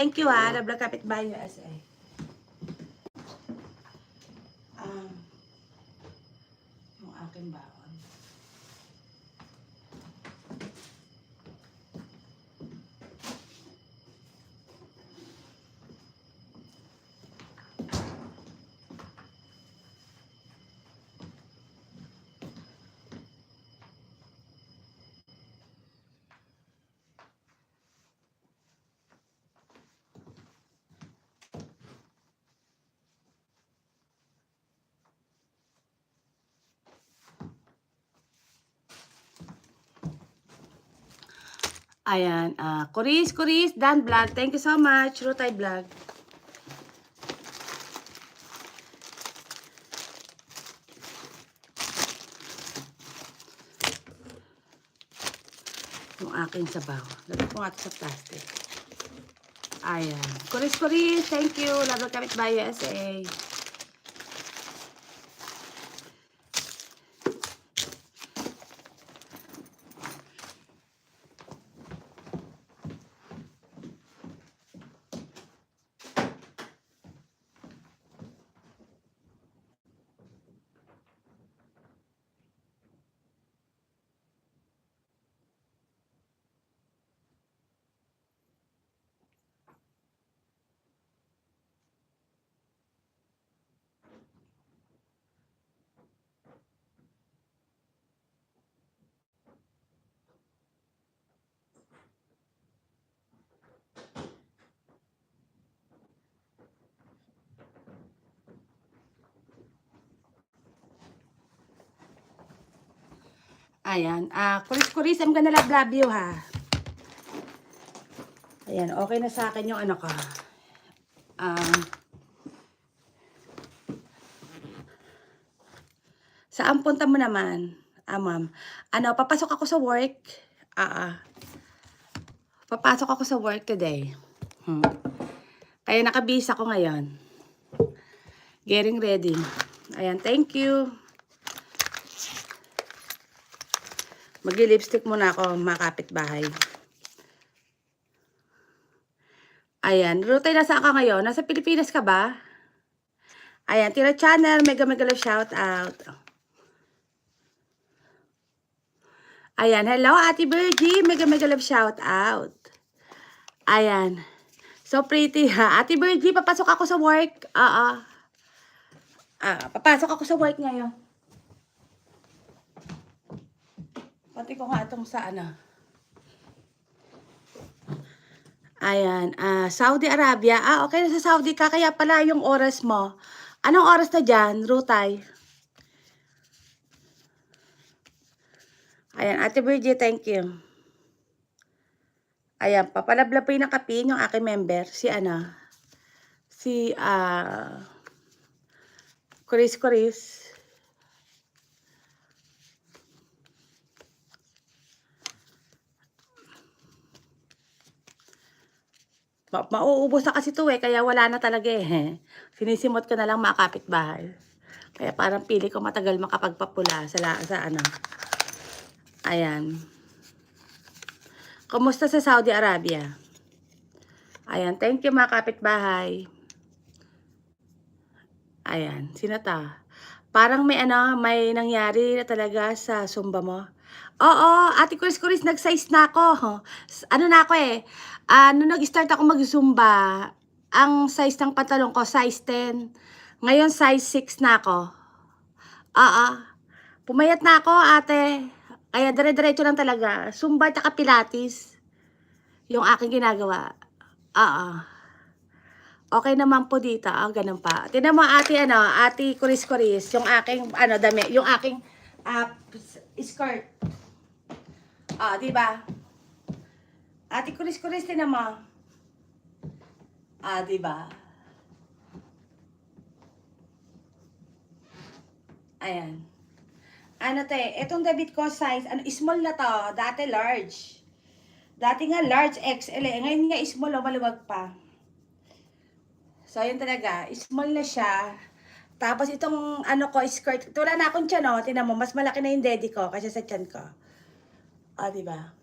Thank you ha, Love Vlog Kapitbahay USA. Yung aking baon. Ayan, Kuris, Dan Vlog. Thank you so much, Rutay Vlog. Yung aking sabaw. Lagay ko nga ito sa plastic. Ayan. Kuris, thank you. Love Vlog Kapitbahay USA. Ayan. Kuris, I'm gonna love you, ha. Ayan, okay na sa akin yung ano ko. Saan punta mo naman? Ma'am. Papasok ako sa work. Papasok ako sa work today. Kaya nakabihis ako ngayon. Getting ready. Ayan, thank you. Mag-lipstick muna ako, mga kapitbahay. Ayan, Rutay, nasaan ka ngayon? Nasa Pilipinas ka ba? Ayan, Tira Channel, mega love shout out. Ayan, hello Ate Virgie, mega love shout out. Ayan, so pretty ha. Ate Virgie, papasok ako sa work. Papasok ako sa work ngayon. Pati ko nga itong sa ano. Ayan, Saudi Arabia. Okay na sa Saudi ka, kaya pala yung oras mo. Anong oras na dyan, Rutay? Ayan, Ate Virgie, thank you. Ayan, papalablapin ng kapin yung aking member. Si Kuris. Mauubos na kasi to kaya wala na talaga Sinisimot ko na lang mga kapitbahay. Kaya parang pili ko matagal makapagpapula sa ano. Ayan. Kumusta sa Saudi Arabia? Ayan, thank you mga kapitbahay. Ayan, sino ta? Parang may nangyari na talaga sa Zumba mo. Oo, Ate Kuris, nag-size na ako. Ano na ako nung nag-start ako mag-Zumba, ang size ng pantalon ko, size 10. Ngayon, size 6 na ako. Pumayat na ako, ate. Kaya dire-diretso lang talaga. Zumba at Pilates. Yung aking ginagawa. Okay naman po dito. Ganun pa. Tingnan mo ate Kuris, yung aking, dami, yung aking, skirt. Diba? Ate Kuris, tingnan mo. Diba? Ayan. Itong damit ko size, small na to. Dati large. Dati nga large XL Ngayon nga small, maluwag pa. So, yun talaga. Small na siya. Tapos, itong, skirt. Wala na akong tiyan, Tinan mo, mas malaki na yung daddy ko kasi sa tiyan ko. Diba?